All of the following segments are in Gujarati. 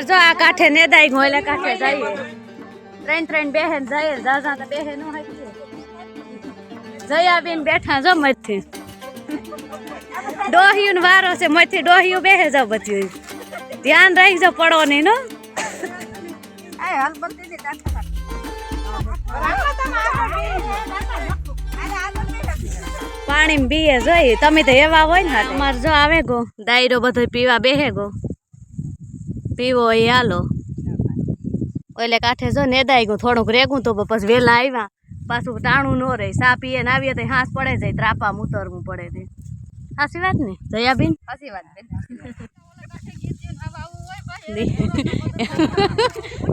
જો આ કાંઠે નેદાઈ ગોલે કાંઠે જઈએ ત્રણ ત્રણ બેહેન જઈએ દાદા તો બેહેન જયાબેન બેઠા જો મથી ડોહિયું વારો છે મથી ડોહિયું બેહે જાવ બધી ધ્યાન રાખજો પડો નહીં નો પાણી બીએ જોઈ તમે તો એવા હોય ને તમારે જો આવે ગો દાયરો બધો પીવા બેહે ગો પીવો એ હાલો ઓલે કાંઠે જો નેદાઈ ગયું થોડુંક રેગું તો પછી વેલા આવ્યા પાછું ટાણું ન રહે સા પીએ ને આવીએ તો હાંસ પડે જાય ત્રાપામાં ઉતરવું પડે છે સાચી વાત ને જયાબેન સાચી વાત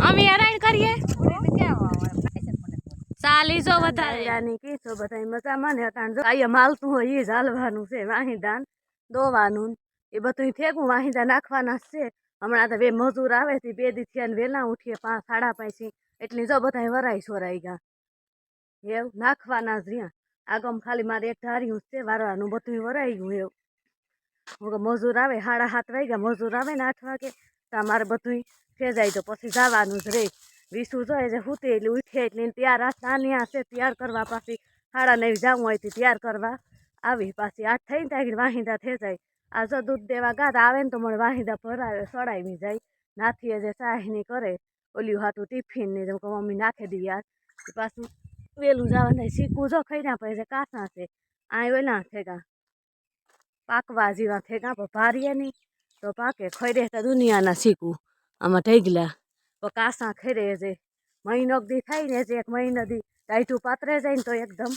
અમે હેરાન કરીએ ચાલી જો વધારે યાની કીધું બધા મજામાં ને અટાણ જો અહીંયા માલતું હોય એ જ હાલવાનું છે વાહીદાન દોવાનું એ બધું ફેંકું વાહીદા નાખવાના છે હમણાં તો બે મજૂર આવે છે બે દી થયા વેલા ઉઠીએ 5 સાડા 5 એટલે જો બધા વરાઈ સોરાઈ ગયા એવું નાખવાના જ રહ્યા આગમ ખાલી મારે એક ધાર્યું છે વારવાનું બધું વરાઈ ગયું એવું મજૂર આવે 7:30 વાગ્યા મજૂર આવે ને 8 વાગે તો મારે બધું ફેજાય તો પછી જવાનું જ રહે વિસું જોઈએ છે હુતે એટલે ઉઠે એટલે તૈયાર નાની હશે તૈયાર કરવા પાછી 9:30 જવું હોય તો તૈયાર કરવા આવી પાછી 8 થઈને ત્યાં વાહિંદા થઈ જાય આ જો દૂધ દેવા ગાત આવે ને તો મને વાહિંદા ભરાવે સડાવી જાય નાથીએ જે ચાહની કરે ઓલ્યું હાટું ટિફિન ને મમ્મી નાખી દી યાર પાછું વેલું જવાનું શીખવું જો ખાઈ ના પડે છે કાસા છે આ ઓલા થેગા પાકવા જેવા થેગા પણ ભારીએ નહીં તો પાકે ખાઈ રહેતા દુનિયાના શીખવું આમાં ઢેગલા તો કાસા ખેરે છે મહિનો દી થાય ને એક મહિનો દી ટાઈટું પાતરે જાય ને તો એકદમ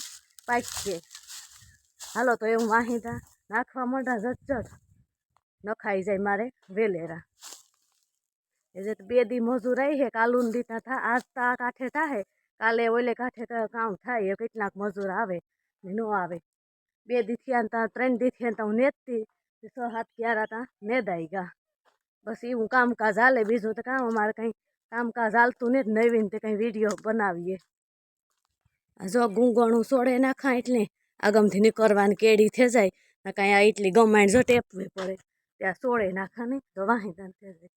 પાકશે હાલો તો એવું વાહિંદા નાખવા માંડા જટ નખાઈ જાય મારે વેલેરા એ જે 2 દી મજૂર આવી છે કાલુન દીતા થા આજ તા કાંઠે થાય કાલે ઓલે કાંઠે તો કામ થાય કેટલાક મજૂર આવે ન આવે 2 દી થયા તા 3 દી થયા તા હું નેતતી 6-7 11 તા નેદાઈ ગયા બસ એવું કામકાજ હાલે બીજું તો કામ અમારે કંઈ કામકાજ હાલતું ને નવીન તે કંઈ વિડીયો બનાવીએ જો ગુંગણું સોડે નાખા એટલે આગમથી નીકળવાની કેડી થઈ જાય ને કાંઈ આ એટલી ગમાણ જો ટેપવી પડે ત્યાં સોડે નાખા નહીં તો વાહિદાન થઈ જાય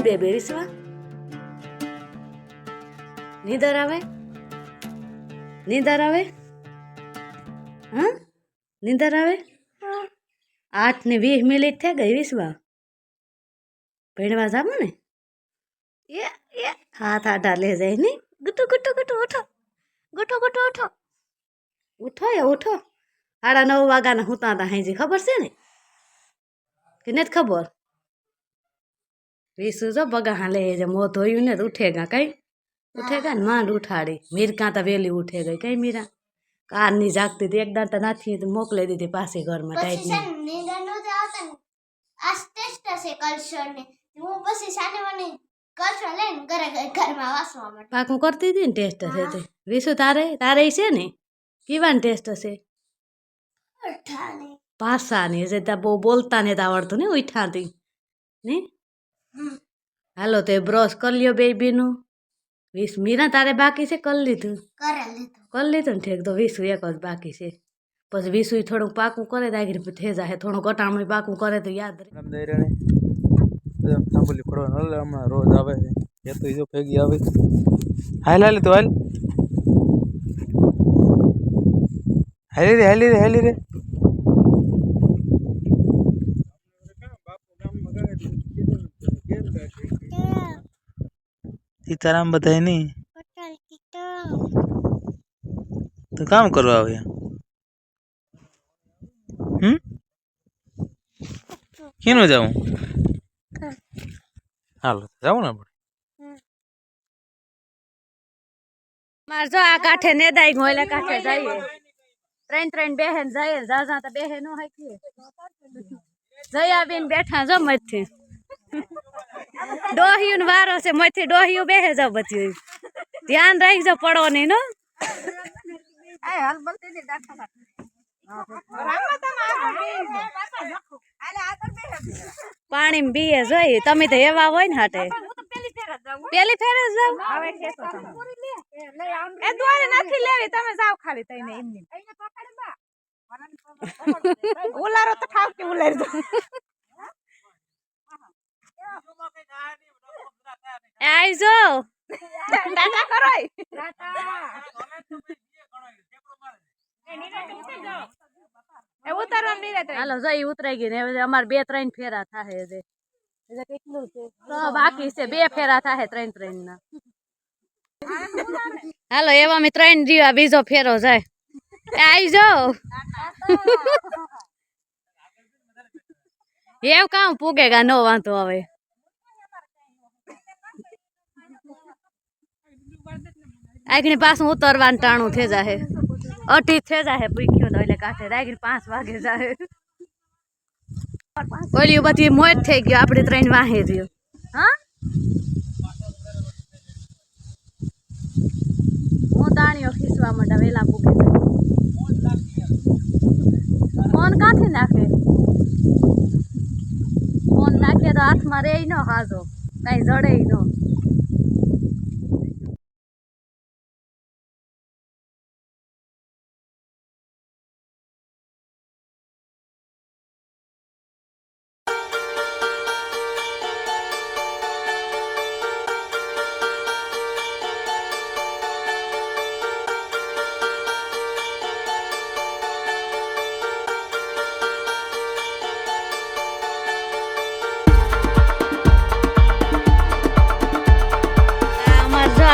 બે વિશ્વા નીંદર આવે હા નીંદર આવે 8:20 થઈ ગઈ વિશ્વા ભણવા જાવ ને હાથ આડા લે જાય ને ગુટુ ગુટુ ગુટુ ઉઠો ગુટુ ગુટુ ઉઠો ઉઠો 9:30 વાગ્યાના હુતા હતા હાજી ખબર છે ને કે નથી ખબર વિસુ જો બગા હાલે જે મોં ધોયું ને તો ઉઠેગા કઈ ઉઠેગા ને માંડ ઉઠાડી મીરકા તો વેલી ઉઠે ગઈ કઈ મીરા કારની જાગતી હતી એકદમ તો નાથી મોકલી દીધી પાછી ઘરમાં ટાઈટ પાકું કરતી હતી ને ટેસ્ટ હશે તે વિસુ તારે છે ને કેવાની ટેસ્ટ હશે પાસાની જે ત્યાં બહુ બોલતા ને આવડતું ને ઉઠાતી ને હાલો તો બ્રશ કરી લ્યો બેબીનું મીરા તારે બાકી છે કરી લીધું ને ઠેક તો 20 એક જ બાકી છે પછી 20 થોડુંક પાકું કરે તો આગળ થઈ જાય થોડું કટામણી પાકું કરે તો યાદ રહે હમણાં રોજ આવે છે જો ભેગી આવે હાલ તો હાલી રે સીતારામ બધા નહીં તો કામ કરવા આવે કેનું જાઉં હાલો જાઉં ને આપણે માર જો આ કાંઠે નેદાઈ ગોલે કાંઠે જઈએ 3 બેહેન જઈએ જાજા તો બેહેનો હાકી જયાબેન બેઠા જો મથી ડોહિયું વારો છે મથી ડોહિયું બેહે જાવ બધી ધ્યાન રાખજો પડો નહીં નો પાણી બીએ જોઈ તમે તો એવા હોય ને હાટે પેલી ફેર જ જાવ એ દોરી નથી લેવી તમે જાવ ખાલી તઈને એમની ઉલારો તો ખાવ કે ઉલારી દો આઈજો ટાટા કરો એ ઉતારવા નહીં રહેતો હાલો જઈ ઉતરાઈ ગઈ ને હવે અમારે 2-3 ફેરા થાહે છે કેટલું છે તો બાકી છે 2 ફેરા થાહે 3 ના હાલો એવા મે 3 જીવા બીજો ફેરો જાય આઈ જાઓ એવ કામ પૂગેગા નો વાંધો હવે આગળ પાછું ઉતરવાનું ટાણું થઈ જાહે 8 થઈ જાહે પૂખ્યો તો એટલે કાંઠે આગળ 5 વાગે જાહે ઓલી બધી મોજ થઈ ગયો આપણે 3 વાહે રહ્યો હા હું દાણીઓ ખીસવા માંડા વેલા પૂગે ફોન કાંથી નાખે ફોન નાખે તો હાથમાં રે ન હાજો કઈ જડે ન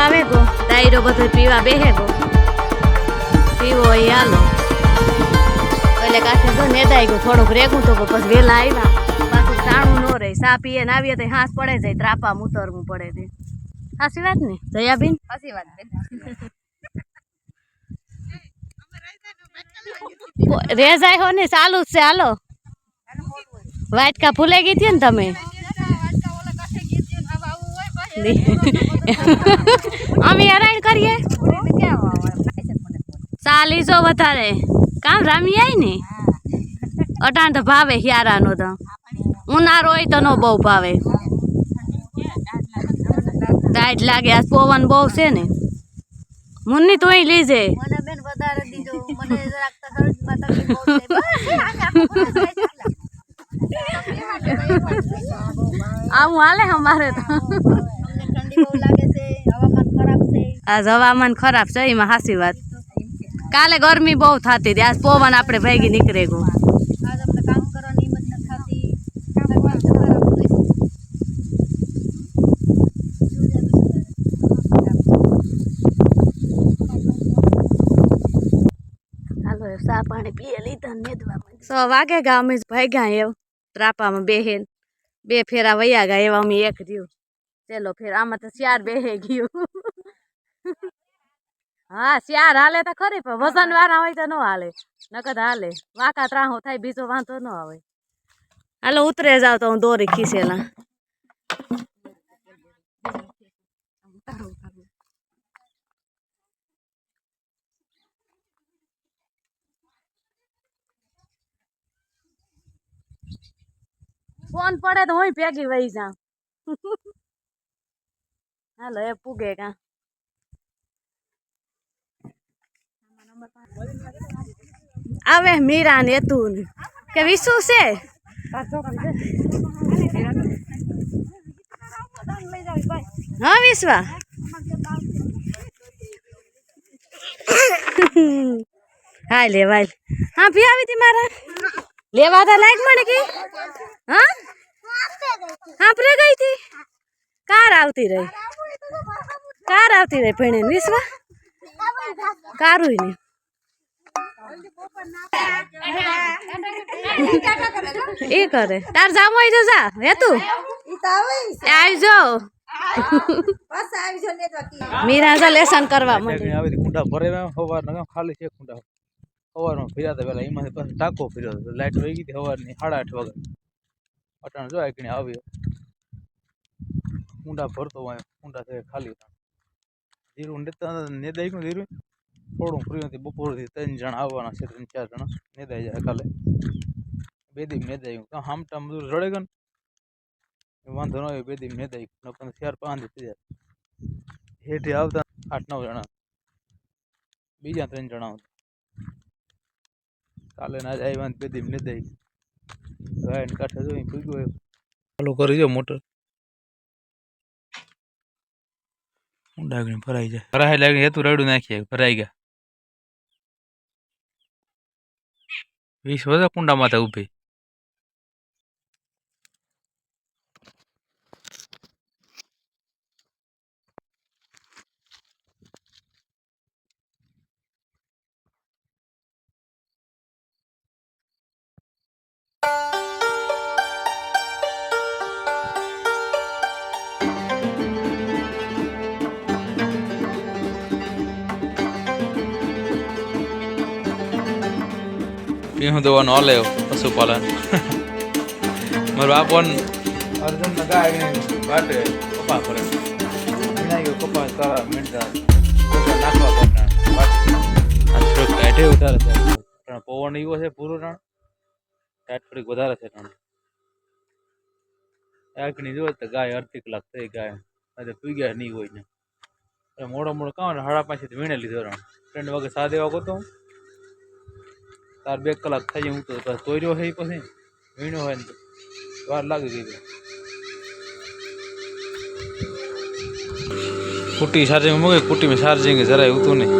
આવે ગો ડાયરો બધો પીવા બેહે ગો પીવો એ હાલો એટલે કાંઠે જો નેદાઈ ગયો થોડુંક રેગું તો પછી વેલા આવ્યા પાછું ટાણું ન રહે સા પીએ ને આવીએ તો હાંસ પડે જાય ત્રાપામાં ઉતરવું પડે તે સાચી વાત ને જયાબેન સાચી વાત રે જાય હો ને ચાલુ જ છે હાલો વાટકા ભૂલાઈ ગઈ હતી ને તમે અમે હેરાન કરીએ ચાલીસો વધારે કામ રામી આય ને અટાણ તો ભાવે હિયારાનો તો ઉનાળો હોય તો નો બહુ ભાવે ટાઈટ લાગે આ પવન બહુ છે ને મુન્ની તોય લીજે આવું હાલે અમારે તો આજ હવામાન ખરાબ છે એમાં હાસી વાત કાલે ગરમી બહુ થતી હતી આજ પવન આપણે ભેગી નીકળે ગયો હાલો સા પાણી પીએ લીધા ને 6 વાગે ગા અમે ભાગ્યા એવ ત્રાપામાં બેહેન 2 ફેરા વયા ગયા એવા અમે એક રહ્યું ચેલો ફેર આમાં તો 4 બેહે ગયું હા 4 હાલે તો ખરી પણ વજન વાળા હોય તો ન હાલે નકદ હાલે વાંકા ત્રાહો થાય બીજો વાંધો ન આવે હાલો ઉતરે જાવ તો હું દોરી ખીસેલા ફોન પડે તો હું ભેગી વહી જાઉં હાલો એ પૂગે કા આવે મીરા ને તું કે વિશુ છે હા વિશ્વા હા લે વાલ હા ભી આવી હતી મારા લેવા તા લાઈટ મને કે હા હા પ્રે ગઈ હતી કાર આવતી રહી ભણે વિશ્વા કારું ને એ કરે તાર જામ હોય તો જા હે તું આવજો મીરા જા લેસન કરવા માંડી આવી કુંડા ભરે સવાર ના ખાલી છે કુંડા સવારમાં ફર્યા હતા પેલા એમાંથી પછી ટાંકો ફર્યો હતો લાઈટ વહી ગઈ હતી સવારની 8:30 વાગે અટાણ જો આકણી આવ્યો કુંડા ભરતો હોય કુંડા થાય ખાલી જીરું નેદાઈ ગયું જીરું થોડું ફ્રી હતી બપોરથી 3 જણા આવવાના છે 3-4 જણા નેદાઈ જાય કાલે 2 દી નેદાઈ ગયું હામટા મજૂર રડે ગયો વાંધો ન આવ્યો 2 દી નેદાઈ નકર 4-5 દી થઈ જાય હેઠે આવતા 8-9 જણા બીજા 3 જણા કાલે ના જ આવ્યા 2 દી નેદાઈ ગાયન કાંઠે જોઈ પૂગ્યો ચાલુ કરી દો મોટર ડાગણી ભરાઈ જાય ભરાઈ લાગણી હેતું રેડું નાખીએ ભરાઈ ગયા 20 વધે કુંડા માથે ઊભી હું દવાનો હાલે પશુપાલન મારો બાપન અર્જુન ગાય વાટે કપા કરે વિનાયો કપા તારા મેંડા નાખવા કરના આ થોડું કાઢે ઉતારે છે પણ પવન એવો છે પૂરો રણ કાટ થોડીક વધારે છે રણ આગની જો તો ગાય અડધી કલાક થઈ ગાય આજે પી ગયા નહીં હોય ને મોડો મોડો કામ 5:30 થી વીણે લીધો રણ 3 વાગે 7 વાગો તો તાર 2 કલાક થઈ હું તો તોર્યો છે પછી વીણો હોય ને વાર લાગી ગઈ કુટી ચાર્જિંગ મૂકી કુટી में ચાર્જિંગ જરાય ઉતું નહીં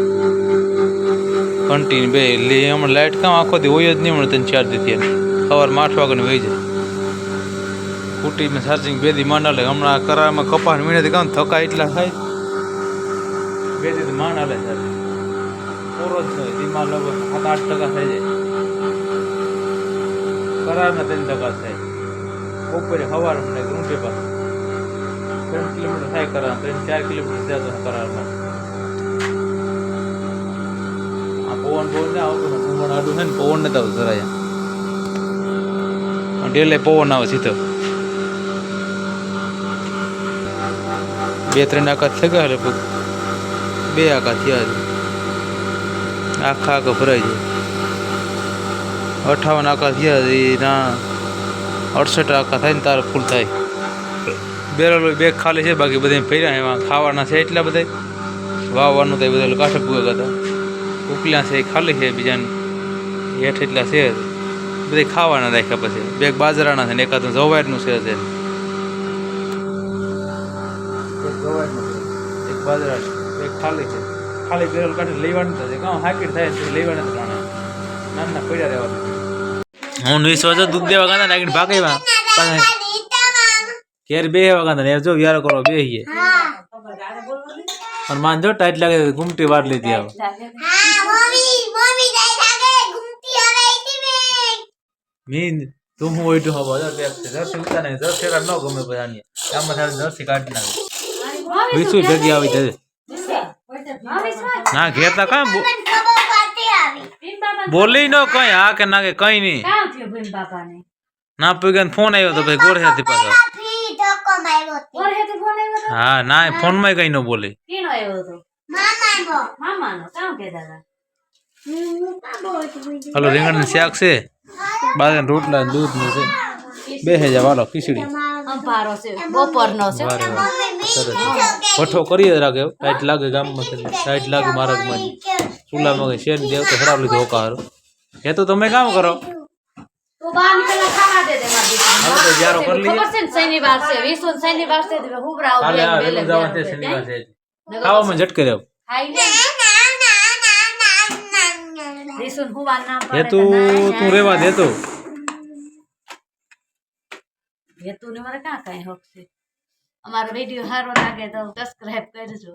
કન્ટિન્યુ બે લે હમણાં લાઇટ કામ આખો દી હોય જ નહીં મને 3-4 દી થયા સવારમાં 8 વાગે વહી જાય કુટી में ચાર્જિંગ 2 દી માંડ લે હમણાં કરારમાં કપાસ વીણેથી કામ થકા એટલા થાય 2 દી માંડ લે ચાર્જિંગ પૂરો જ નહીં દીમાં લગભગ 7-8% થઈ જાય કરારના 3% થાય બપોરે સવારમાં ઊંટે પાસે 3 કિલોમીટર થાય કરાર 3-4 કિલોમીટર જતો કરારમાં આ પવન ના આવતો પવન આડું છે ને પવન નથી આવતો જરાય ડેલે પવન આવે સીધો 2-3 આકાશ થઈ ગયા લગભગ 2 આકાશ થયા આખા ભરાઈ જાય 58 આકા થયા ના 68 આકા થાય ને તારે ફૂલ થાય બેરલ બેગ ખાલી છે બાકી બધા ફર્યા એમાં ખાવાના છે એટલા બધા વાવવાનું થાય બધા કાંઠે પૂગા હતા ઉપલા છે ખાલી છે બીજાને હેઠ એટલા છે બધા ખાવાના રાખ્યા પછી બેગ બાજરાના છે ને એકાદ જવારનું છે એક બાજરા એક ખાલી છે ખાલી બેરલ કાઢી લેવાનું થશે કામ હાકીટ થાય લેવાના નાના નાના પડ્યા રહેવાનું હું 20 વાગે દૂધ દેવા ગાતા નાખીને ભાગેવા ઘેર બે વાગા ને જો વ્યારો કરો બેહીએ પણ માન જો ટાઈટ લાગે ઘૂમટી વાર લીધી આવ મીન તું હું ઓઈટો હવા જો બેક છે જર્સી ઉતાને જર્સી રા ન ગમે બધાની આમાં થાળ જર્સી કાઢી નાખે વિસુ ભેગી આવી જશે ના ઘેર તા કામ બોલી નો કઈ આ કે ના કે કઈ નહીં કામ થયું ભીમ બાપાને ના પગન ફોન આવ્યો તો ભાઈ ગોળહેથી પાછો ઓરહેથી ફોન આવ્યો તો હા ના ફોન માં કઈ ન બોલે કેનો આવ્યો તો મામાનો કામ કેતા હતા હલો રીંગણ શાક છે બાજન રોટલા દૂધ નું છે 2000 વાળો ખીચડી અંપારો છે બપોરનો છે પઠો કરીએ રાખે ટાઈટ લાગે ગામમાં ટાઈટ લાગે માર્ગમાં ચૂલામાં શેર દેવ તો ખરાબ લીધો હોકાર એ તો તમે કામ કરો તો બાર નીકળા ખાવા દે મારી હવે તો જારો કરી લઈએ ખબર છે ને શનિવાર છે વિશ્વ શનિવાર છે તો હુબરા કાલે આ વેલું જવાનું છે શનિવાર છે ખાવામાં ઝટકે રહ્યો ખાઈને વિશ્વ હુવા નામ એ તું રેવા દે તો એ તું ને મારે ક્યાં કઈ હક છે અમારો વિડિયો સારો લાગે તો સબસ્ક્રાઇબ કરજો